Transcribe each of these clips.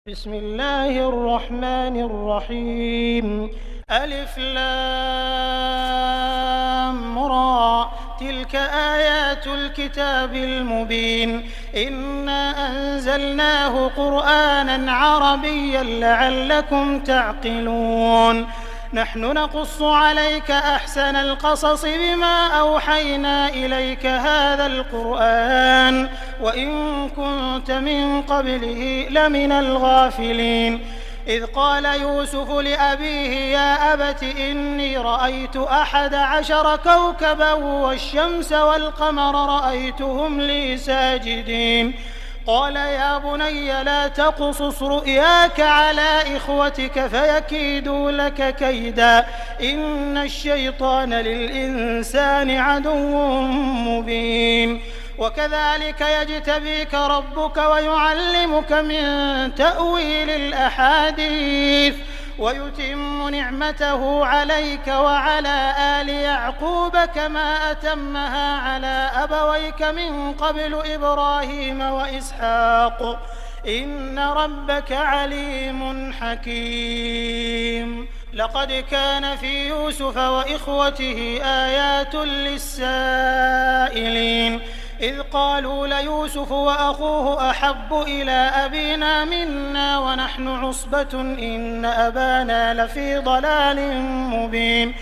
بسم الله الرحمن الرحيم. ألف لام را، تلك آيات الكتاب المبين. إنا أنزلناه قرآنا عربيا لعلكم تعقلون. نحن نقص عليك أحسن القصص بما أوحينا إليك هذا القرآن وإن كنت من قبله لمن الغافلين. إذ قال يوسف لأبيه يا أبت إني رأيت 11 كوكبا والشمس والقمر رأيتهم لي ساجدين. قال يا بني لا تقصص رؤياك على إخوتك فيكيدوا لك كيدا إن الشيطان للإنسان عدو مبين. وكذلك يجتبيك ربك ويعلمك من تأويل الأحاديث ويتم نعمته عليك وعلى آل يعقوب كما أتمها على أبويك من قبل إبراهيم وإسحاق إن ربك عليم حكيم. لقد كان في يوسف وإخوته آيات للسائلين إذ قالوا ليوسف وأخوه أحب إلى أبينا منا ونحن عصبة إن أبانا لفي ضلال مبين.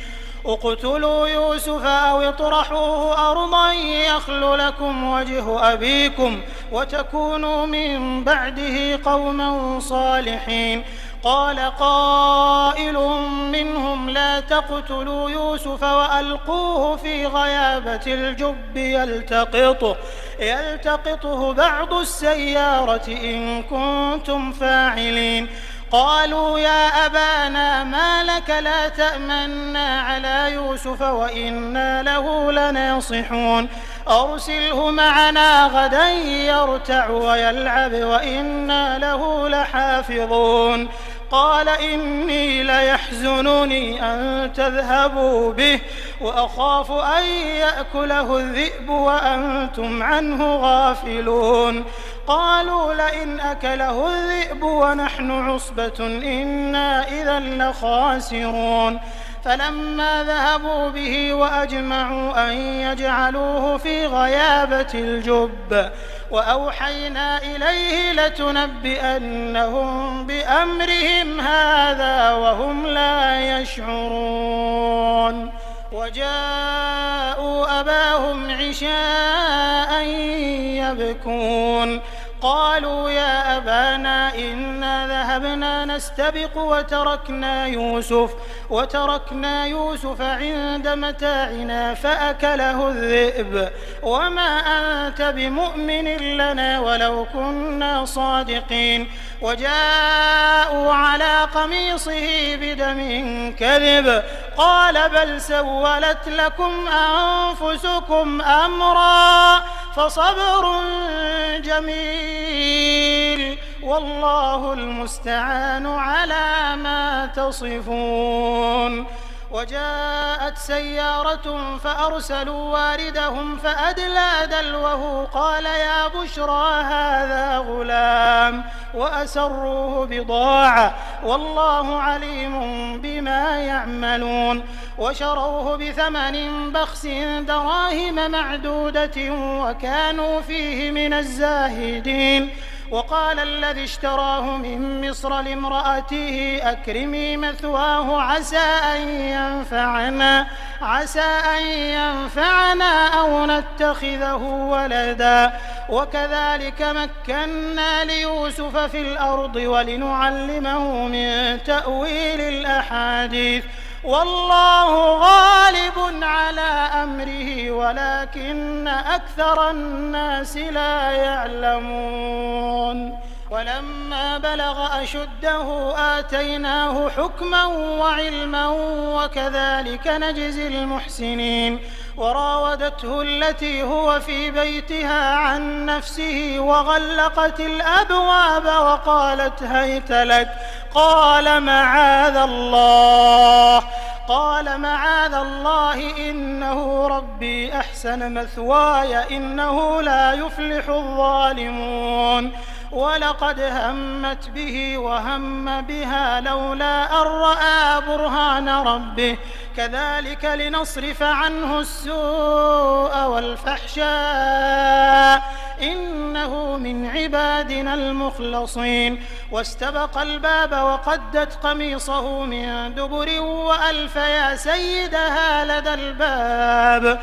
اقتلوا يوسف أو اطرحوه أرضا يخل لكم وجه أبيكم وتكونوا من بعده قوما صالحين. قال قائل منهم لا تقتلوا يوسف وألقوه في غيابة الجب يلتقطه بعض السيارة إن كنتم فاعلين. قالوا يا أبانا ما لك لا تأمنا على يوسف وإنا له لناصحون أرسله معنا غدا يرتع ويلعب وإنا له لحافظون. قال إني ليحزنني أن تذهبوا به وأخاف أن يأكله الذئب وأنتم عنه غافلون. قالوا لئن أكله الذئب ونحن عصبة إنا إذا لخاسرون. فلما ذهبوا به وأجمعوا أن يجعلوه في غيابة الجب وأوحينا إليه لتنبئنهم بأمرهم هذا وهم لا يشعرون. وجاءوا أباهم عشاء يبكون. قالوا يا أبانا إنا ذهبنا نستبق وتركنا يوسف عند متاعنا فأكله الذئب وما أنت بمؤمن لنا ولو كنا صادقين. وجاءوا على قميصه بدم كذب قال بل سولت لكم أنفسكم أمرا فصبر جميل والله المستعان على ما تصفون. وجاءت سيارة فأرسلوا واردهم فأدلى دلوه قال يا بشرى هذا غلام وأسروه بضاعة والله عليم بما يعملون. وشروه بثمن بخس دراهم معدودة وكانوا فيه من الزاهدين. وقال الذي اشتراه من مصر لامرأته أكرمي مثواه عسى أن ينفعنا أو نتخذه ولدا. وكذلك مكنا ليوسف في الأرض ولنعلمه من تأويل الأحاديث والله غالب على أمره ولكن أكثر الناس لا يعلمون. ولما بلغ أشده آتيناه حكما وعلما وكذلك نجزي المحسنين. وراودته التي هو في بيتها عن نفسه وغلقت الأبواب وقالت هيت لك قال معاذ الله إنه ربي أحسن مثواي إنه لا يفلح الظالمون. ولقد همت به وهم بها لولا أن رأى برهان ربه كذلك لنصرف عنه السوء والفحشاء إنه من عبادنا المخلصين. واستبق الباب وقدت قميصه من دبر وألف يا سيدها لدى الباب.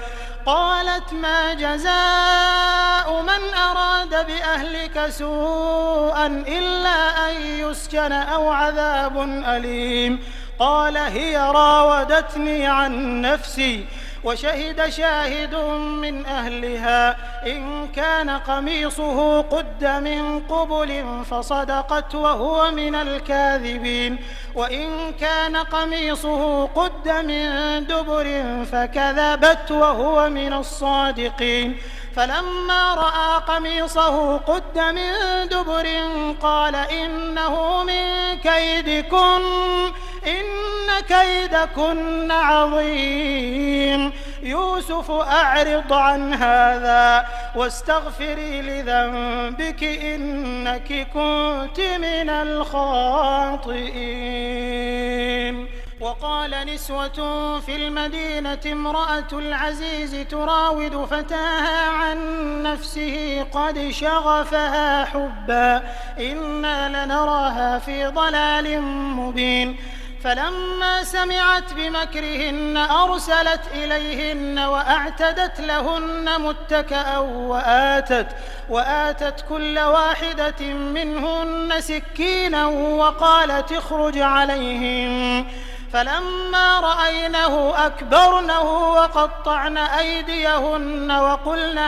قالت ما جزاء من أراد بأهلك سوءا إلا أن يسجن أو عذاب أليم. قال هي راودتني عن نفسي. وشهد شاهد من أهلها إن كان قميصه قد من قبل فصدقت وهو من الكاذبين وإن كان قميصه قد من دبر فكذبت وهو من الصادقين. فلما رأى قميصه قد من دبر قال إنه من كيدكن إن كيدكن عظيم. يوسف أعرض عن هذا واستغفري لذنبك إنك كنت من الخاطئين. وقال نسوة في المدينة امرأة العزيز تراود فتاها عن نفسه قد شغفها حبا إنا لنراها في ضلال مبين. فلما سمعت بمكرهن أرسلت إليهن وأعتدت لهن متكأ وآتت كل واحدة منهن سكينا وقالت اخرج عليهم. فلما رأينه أكبرنه وقطعن أيديهن وقلن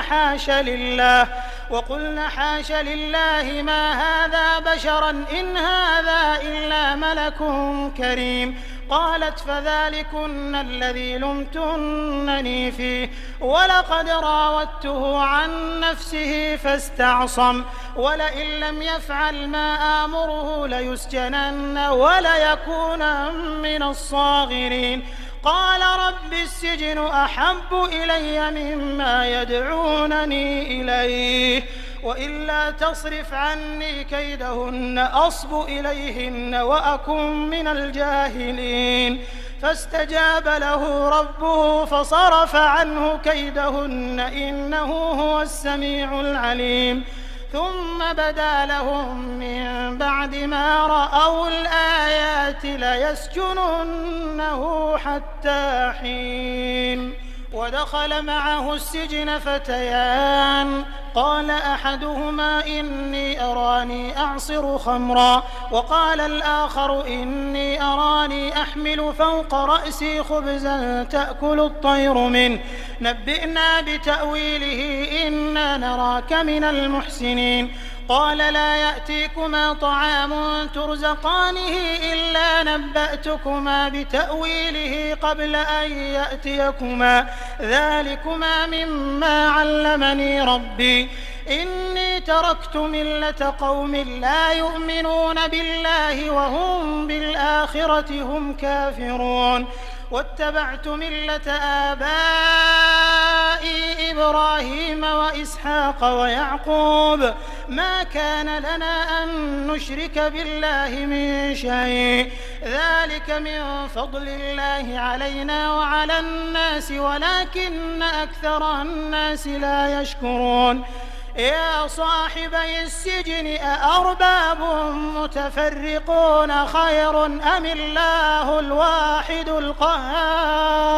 حاش لله ما هذا بشرا إن هذا إلا ملك كريم. قالت فذلكن الذي لمتنني فيه ولقد راودته عن نفسه فاستعصم ولئن لم يفعل ما آمره ليسجنن وليكونن من الصاغرين. قال رب السجن أحب إلي مما يدعونني إليه وإلا تصرف عني كيدهن أصب إليهن وأكن من الجاهلين. فاستجاب له ربه فصرف عنه كيدهن إنه هو السميع العليم. ثم بدا لهم من بعد ما رأوا الآيات ليسجننه حتى حين. ودخل معه السجن فتيان قال أحدهما إني أراني أعصر خمرا وقال الآخر إني أراني أحمل فوق رأسي خبزا تأكل الطير منه نبئنا بتأويله إنا نراك من المحسنين. قال لا يأتيكما طعام ترزقانه إلا نبأتكما بتأويله قبل أن يأتيكما ذلكما مما علمني ربي إني تركت ملة قوم لا يؤمنون بالله وهم بالآخرة هم كافرون واتبعت ملة آبائي إبراهيم وإسحاق ويعقوب ما كان لنا أن نشرك بالله من شيء ذلك من فضل الله علينا وعلى الناس ولكن أكثر الناس لا يشكرون. يا صاحبي السجن أأرباب متفرقون خير أم الله الواحد القهار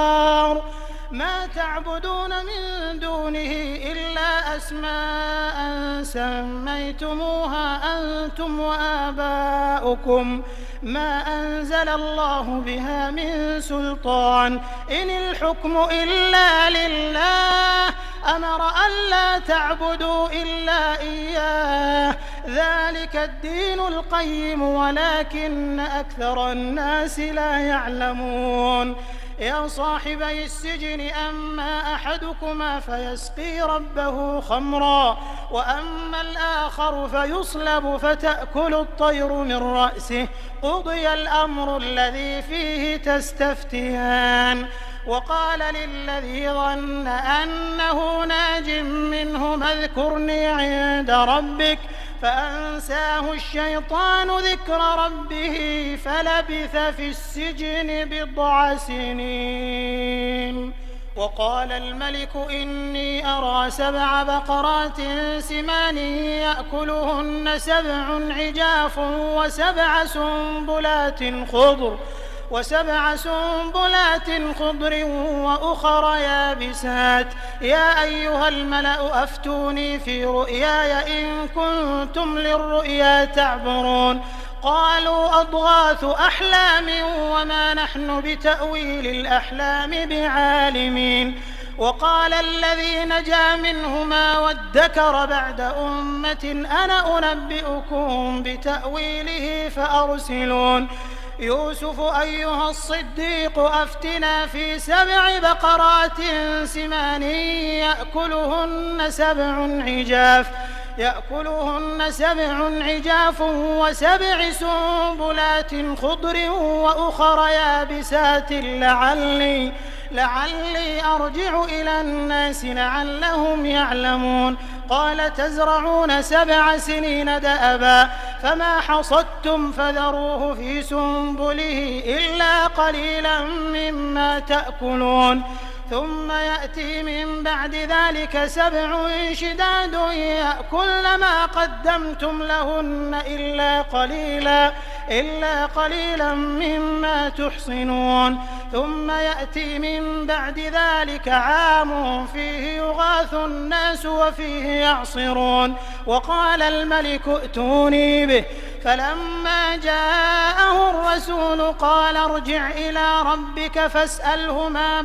ما تعبدون من دونه إلا أسماء سميتموها أنتم وآباؤكم ما أنزل الله بها من سلطان إن الحكم إلا لله أمر ألا تعبدوا إلا إياه ذلك الدين القيم ولكن أكثر الناس لا يعلمون. يا صاحبي السجن أما أحدكما فيسقي ربه خمرا وأما الآخر فيصلب فتأكل الطير من رأسه قضي الأمر الذي فيه تستفتيان. وقال للذي ظن أنه ناج منهما اذكرني عند ربك فأنساه الشيطان ذكر ربه فلبث في السجن بضع سنين. وقال الملك إني أرى 7 بقرات سمان يأكلهن 7 عجاف وسبع سنبلات خضر وأخر يابسات يا أيها الملأ أفتوني في رؤياي إن كنتم للرؤيا تعبرون. قالوا أضغاث أحلام وما نحن بتأويل الأحلام بعالمين. وقال الذي نجا منهما وادكر بعد أمة أنا أنبئكم بتأويله فأرسلون. يوسف أيها الصديق أفتنا في 7 بقرات سمان يأكلهن 7 عجاف و7 سنبلات خضر وأخر يابسات لعلي أرجع إلى الناس لعلهم يعلمون. قال تزرعون 7 سنين دأبا فما حصدتم فذروه في سنبله إلا قليلا مما تأكلون. ثم يأتي من بعد ذلك 7 شداد يأكلن ما قدمتم لهن إلا قليلا مما تحصنون. ثم يأتي من بعد ذلك عام فيه يغاث الناس وفيه يعصرون. وقال الملك ائتوني به فلما جاءه الرسول قال ارجع إلى ربك فاسأله ما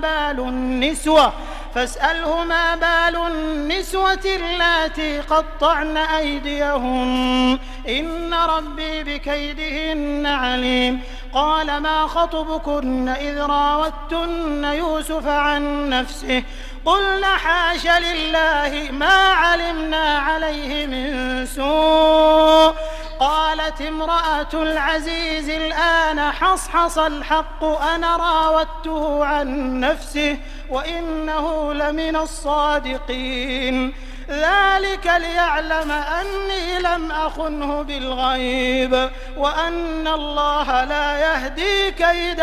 بال النسوة اللاتي قطعن أيديهن إن ربي بكيدهن عليم. قال ما خطبكن إذ راوتن يوسف عن نفسه قلن حاش لله ما علمنا عليه من سوء. قالت امرأة العزيز الآن حصحص الحق أنا راودته عن نفسه وإنه لمن الصادقين. ذلك ليعلم أني لم أخنه بالغيب وأن الله لا يهدي كيد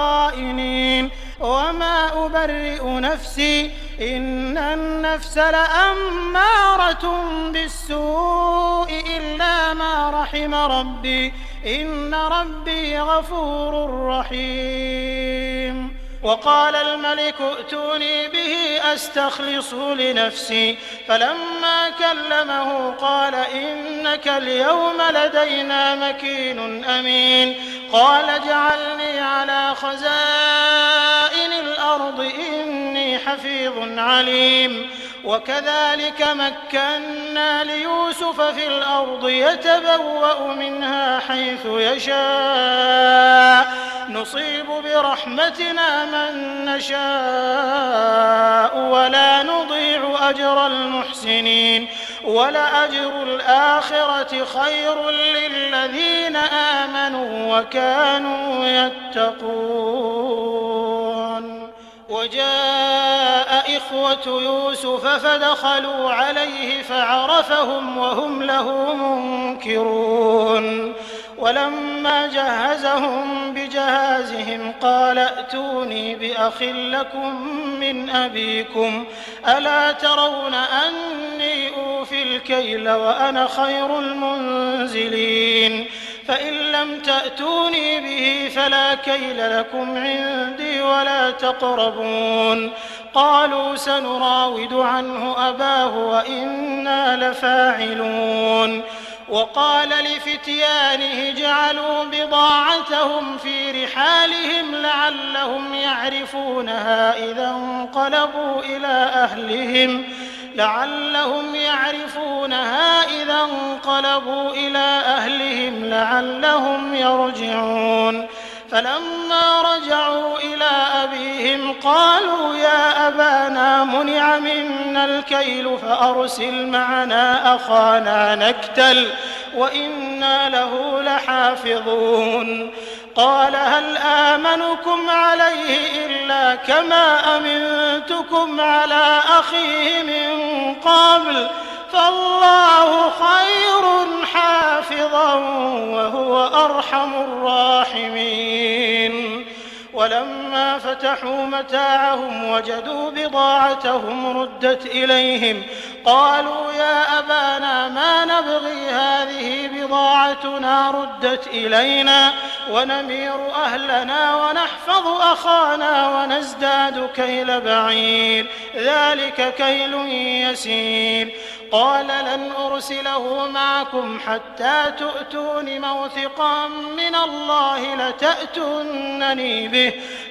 الخائنين. وما أبرئ نفسي إن النفس لأمارة بالسوء إلا ما رحم ربي إن ربي غفور رحيم. وقال الملك ائتوني به أستخلصه لنفسي فلما كلمه قال إنك اليوم لدينا مكين أمين. قال اجعلني على خزائن الأرض إني حفيظ عليم. وكذلك مكنا ليوسف في الأرض يتبوأ منها حيث يشاء نصيب برحمتنا من نشاء ولا نضيع أجر المحسنين. ولأجر الآخرة خير للذين آمنوا وكانوا يتقون. وجاء إخوة يوسف فدخلوا عليه فعرفهم وهم له منكرون. ولما جهزهم بجهازهم قال ائتوني بأخ لكم من أبيكم ألا ترون أني أوفي الكيل وأنا خير المنزلين. فإن لم تأتوني به فلا كيل لكم عندي ولا تقربون. قالوا سنراود عنه أباه وإنا لفاعلون. وقال لفتيانه اجعلوا بضاعتهم في رحالهم لعلهم يعرفونها إذا انقلبوا إلى أهلهم لعلهم يرجعون. فلما رجعوا إلى أبيهم قالوا يا أبانا منع منا الكيل فأرسل معنا أخانا نكتل وإنا له لحافظون. قال هل آمنكم عليه إلا كما أمنتكم على أخيه من قبل فالله خير حافظا وهو أرحم الراحمين. ولما فتحوا متاعهم وجدوا بضاعتهم ردت إليهم قالوا يا أبانا ما نبغي هذه بضاعتنا ردت إلينا ونمير أهلنا ونحفظ أخانا ونزداد كيل بعير ذلك كيل يسير. قال لن أرسله معكم حتى تؤتون موثقا من الله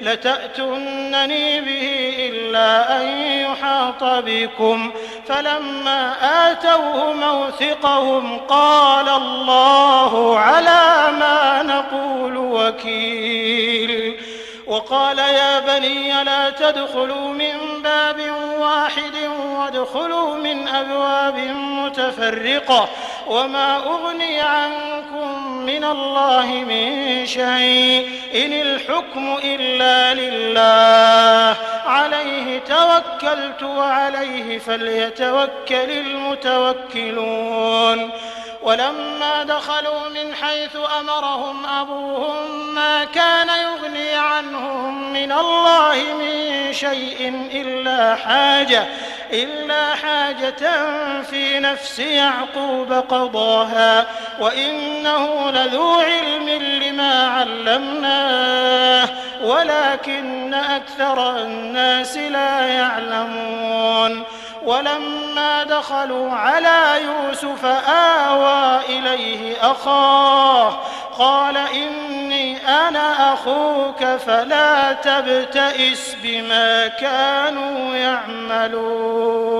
لتأتونني به إلا أن يحاط بكم. فلما آتوه موثقهم قال الله على ما نقول وكيل. وقال يا بني لا تدخلوا من باب واحد وادخلوا من أبواب متفرقة وما أغني عنكم من الله من شيء إن الحكم إلا لله عليه توكلت وعليه فليتوكل المتوكلون. ولما دخلوا من حيث أمرهم أبوهم ما كان يغني عنهم من الله من شيء إلا حاجة في نفس يعقوب قضاها وإنه لذو علم لما علمناه ولكن أكثر الناس لا يعلمون. ولما دخلوا على يوسف آوى إليه أخاه قال إني أنا أخوك فلا تبتئس بما كانوا يعملون.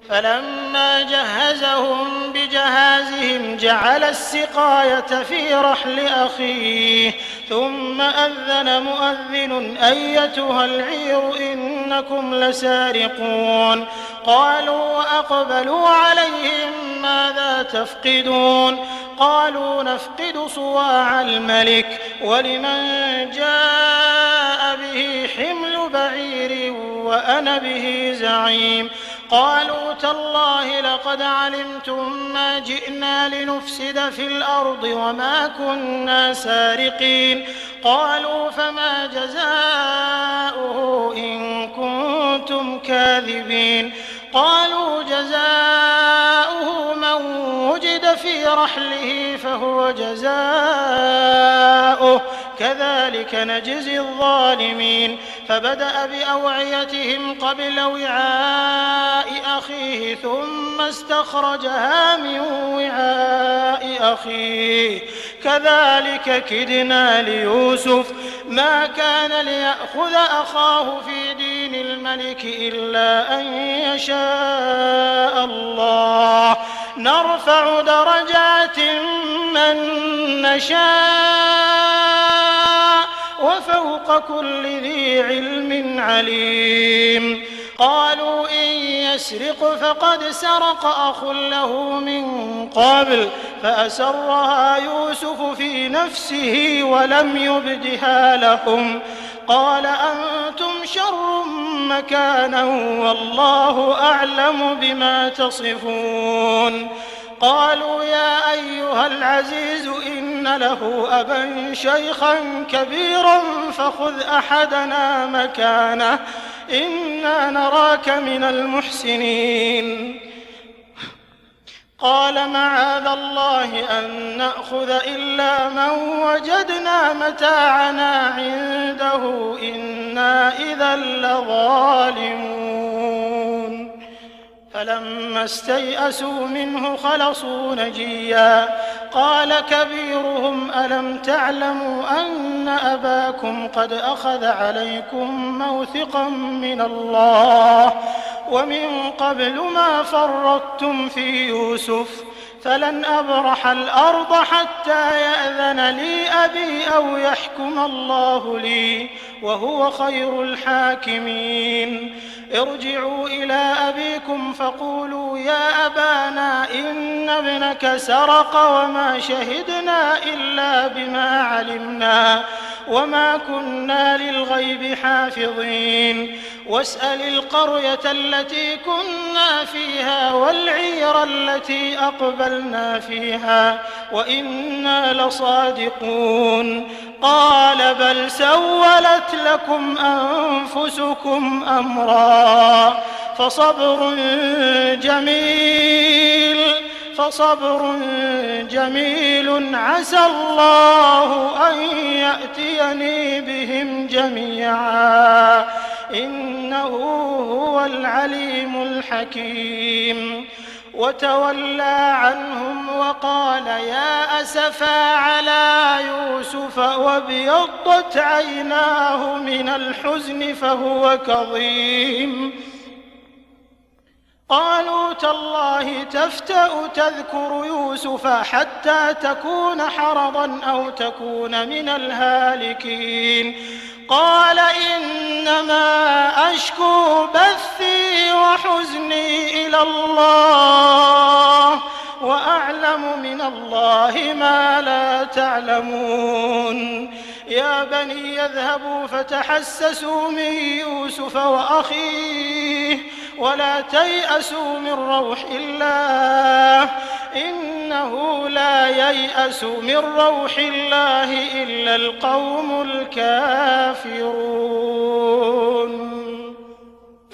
فلما جهزهم بجهازهم جعل السقاية في رحل أخيه ثم أذن مؤذن أيتها العير إنكم لسارقون. قالوا وأقبلوا عليهم ماذا تفقدون؟ قالوا نفقد صواع الملك ولمن جاء به حمل بعير وأنا به زعيم. قالوا تالله لقد علمتم ما جئنا لنفسد في الأرض وما كنا سارقين. قالوا فما جزاؤه إن كنتم كاذبين. قالوا جزاؤه من وجد في رحله فهو جزاؤه كذلك نجزي الظالمين. فبدأ بأوعيتهم قبل وعاء أخيه ثم استخرجها من وعاء أخيه كذلك كدنا ليوسف ما كان ليأخذ أخاه في دين الملك إلا أن يشاء الله نرفع درجات من نشاء وفوق كل ذي علم عليم. قالوا إن يسرق فقد سرق أخ له من قبل فأسرها يوسف في نفسه ولم يبدها لهم. قال أنتم شر مكانا والله أعلم بما تصفون. قالوا يا أيها العزيز إن له أبا شيخا كبيرا فخذ أحدنا مكانه إنا نراك من المحسنين. قال معاذ الله أن نأخذ إلا من وجدنا متاعنا عنده إنا إذا لظالمون. فلما استيئسوا منه خلصوا نجيا. قال كبيرهم ألم تعلموا أن أباكم قد أخذ عليكم موثقا من الله ومن قبل ما فرطتم في يوسف فلن أبرح الأرض حتى يأذن لي أبي أو يحكم الله لي وهو خير الحاكمين. ارجعوا إلى أبيكم فقولوا يا أبانا إن ابنك سرق وما شهدنا إلا بما علمنا وما كنا للغيب حافظين. واسأل القرية التي كنا فيها والعير التي أقبلنا فيها وإنا لصادقون قال بل سولت لكم أنفسكم أمرا فصبر جميل عسى الله أن يأتيني بهم جميعا إنه هو العليم الحكيم. وتولى عنهم وقال يا أسفا على يوسف وابيضت عيناه من الحزن فهو كظيم. قالوا تالله تفتأ تذكر يوسف حتى تكون حرضا أو تكون من الهالكين قال إنما أشكو بثي وحزني إلى الله وأعلم من الله ما لا تعلمون. يا بني يذهبوا فتحسسوا من يوسف وأخيه ولا تيأسوا من روح الله إنه لا ييأس من روح الله إلا القوم الكافرون.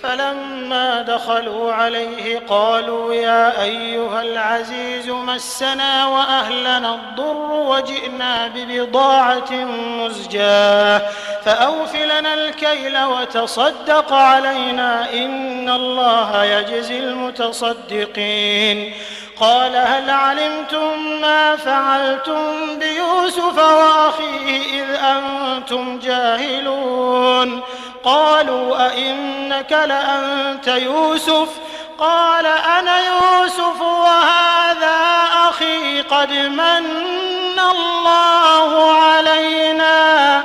فلما دخلوا عليه قالوا يا أيها العزيز مسنا وأهلنا الضر وجئنا ببضاعة مزجاة فأوف لنا الكيل وتصدق علينا إن الله يجزي المتصدقين. قال هل علمتم ما فعلتم بيوسف وأخيه إذ أنتم جاهلون؟ قالوا أئنك لأنت يوسف؟ قال أنا يوسف وهذا أخي قد من الله علينا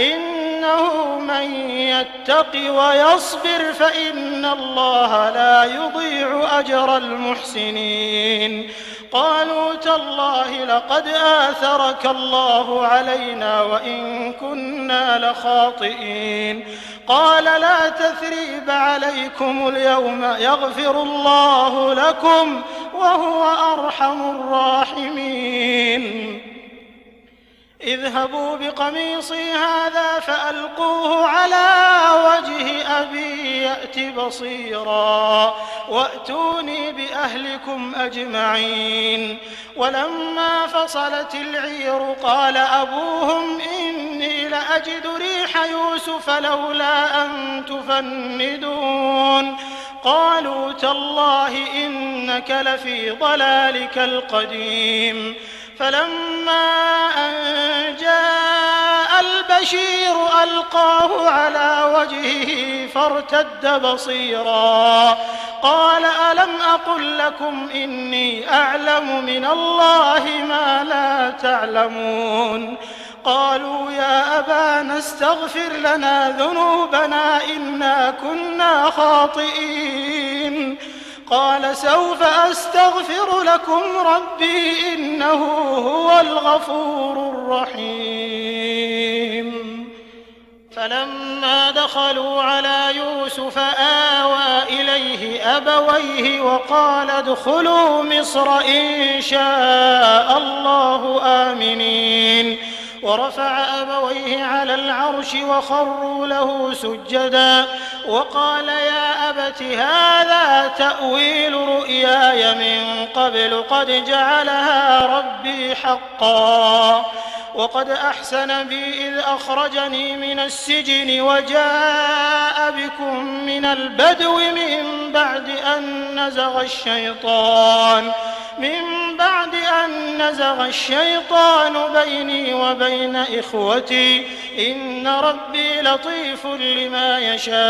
إنه من يتق ويصبر فإن الله لا يضيع أجر المحسنين. قالوا تالله لقد آثرك الله علينا وإن كنا لخاطئين. قال لا تثريب عليكم اليوم يغفر الله لكم وهو أرحم الراحمين. اذهبوا بقميصي هذا فألقوه على وجه أبي يأت بصيرا وأتوني بأهلكم أجمعين. ولما فصلت العير قال أبوهم إني لأجد ريح يوسف لولا أن تفندون. قالوا تالله إنك لفي ضلالك القديم. فلما أن جاء البشير ألقاه على وجهه فارتد بصيرا قال ألم أقل لكم إني أعلم من الله ما لا تعلمون؟ قالوا يا أبانا استغفر لنا ذنوبنا إنا كنا خاطئين. قال سوف أستغفر لكم ربي إنه هو الغفور الرحيم. فلما دخلوا على يوسف آوى إليه أبويه وقال ادخلوا مصر إن شاء الله آمنين. ورفع أبويه على العرش وخروا له سجدا وقال يا أبت هذا تأويل رؤياي من قبل قد جعلها ربي حقا وقد أحسن بي إذ أخرجني من السجن وجاء بكم من البدو من بعد أن نزغ الشيطان بيني وبين إخوتي إن ربي لطيف لما يشاء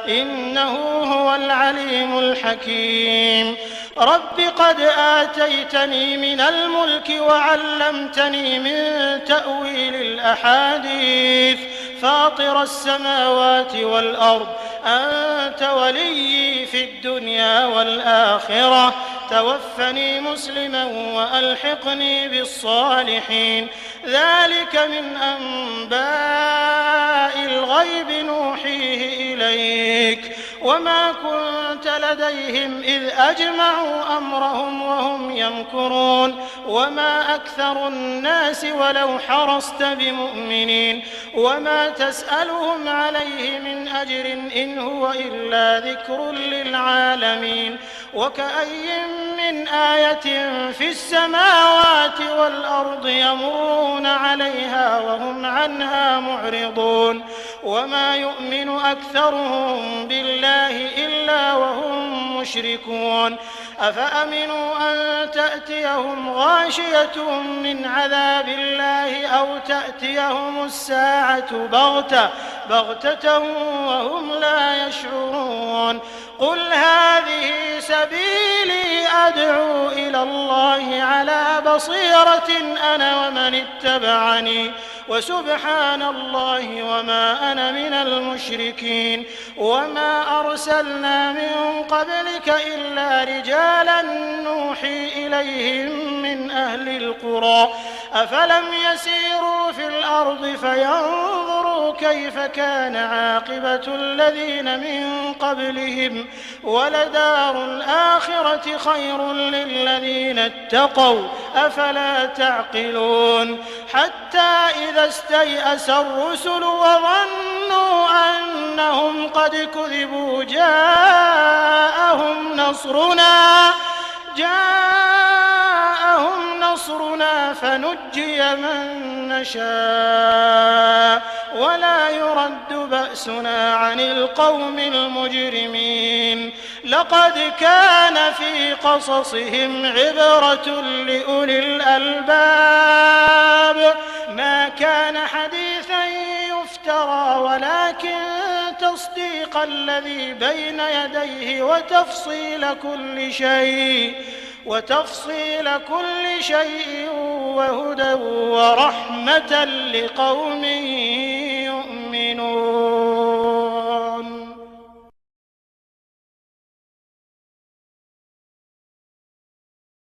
إنه هو العليم الحكيم. رب قد آتيتني من الملك وعلمتني من تأويل الأحاديث فاطر السماوات والأرض أنت وليي في الدنيا والآخرة توفني مسلما وألحقني بالصالحين ذلك من أنباء الغيب نوحيه إليك وما كنت لديهم إذ أجمعوا أمرهم وهم يمكرون وما أكثر الناس ولو حرصت بمؤمنين وما تسألهم عليه من أجر إن هو إلا ذكر للعالمين وكأي من آية في السماوات والأرض يمرون عليها وهم عنها معرضون وما يؤمن أكثرهم بالله إلا وهم مشركون أفأمنوا أن تأتيهم غاشية من عذاب الله أو تأتيهم الساعة بغتة وهم لا يشعرون قل هذه سبيلي أدعو إلى الله على بصيرة أنا ومن اتبعني وسبحان الله وما أنا من المشركين وما أرسلنا من قبلك إلا رجالا نوحي إليهم من أهل القرى أفلم يسيروا في الأرض فينظروا كيف كان عاقبة الذين من قبلهم ولدار الآخرة خير للذين اتقوا أفلا تعقلون حتى إذا استيأس الرسل وظنوا أنهم قد كذبوا جاءهم نصرنا فنجي من نشاء ولا يرد بأسنا عن القوم المجرمين لقد كان في قصصهم عبرة لأولي الألباب ما كان حديثا يفترى ولكن تصديق الذي بين يديه وتفصيل كل شيء وهدى ورحمة لقوم